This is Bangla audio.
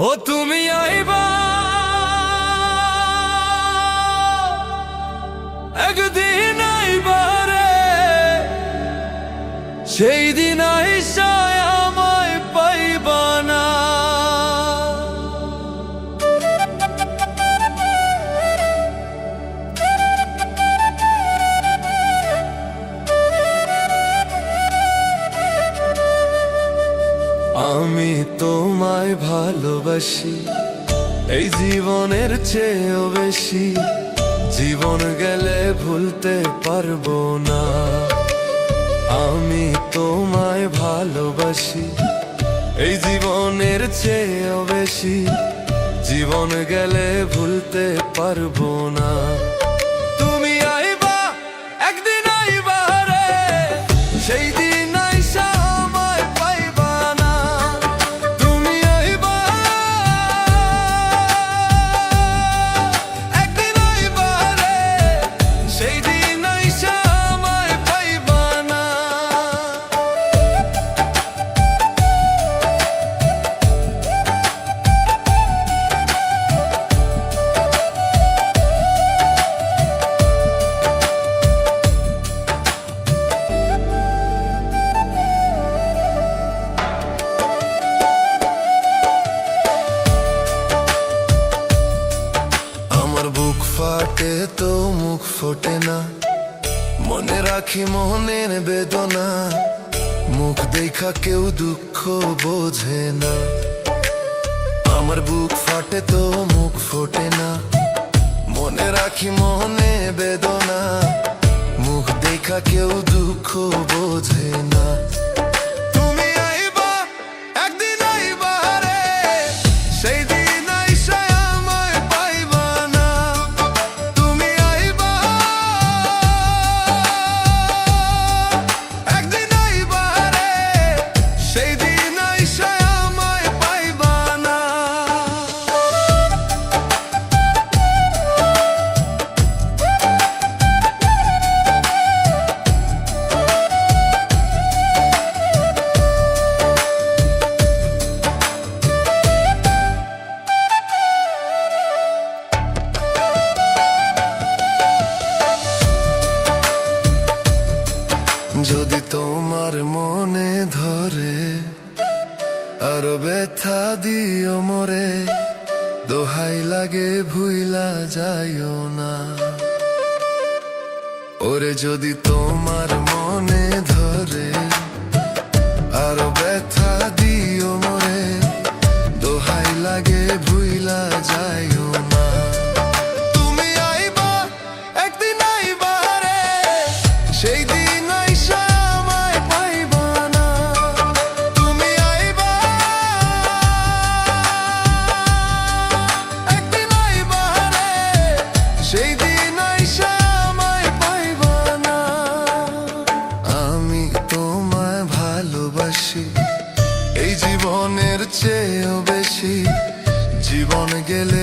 ও তুমি আইবা একদিন আইবা রে, সেই দিন আইসায় আমায় পাইবা না। আমি তোমায় ভালোবাসি এই জীবনের চেয়েও বেশি, জীবন গেলে ভুলতে পারবো না। আমি তোমায় ভালোবাসি এই জীবনের চেয়েও বেশি, জীবন গেলে ভুলতে পারবো না। তুমি আইবা একদিন আইবা রে, সেই দিন বুক ফাটে তো মুখ ফোটে না, মনে রাখি মনের বেদনা, মুখ দেখা কেউ দুঃখ বোঝে না। আমার বুক ফাটে তো মুখ ফোটে না, মনে রাখি মনে বেদনা, মুখ দেখা কেউ দুঃখ বোঝে না। তুমি আইবা একদিন আইবা রে, সেই দিন যদি তোমার মনে ধরে আরো ব্যথা দিও মোরে, দোহাই লাগে ভুইলা যাইও না। ওরে যদি তোমার মনে ধরে আরো ব্যথা দিও মোরে, দোহাই লাগে ভুইলা যাইও না। তুমি আইবা একদিন আইবা রে, সেই দিন সেই দিন আইসা আমায় পাইবা না। আমি তোমায় ভালোবাসি এই জীবনের চেয়েও বেশি, জীবন গেলে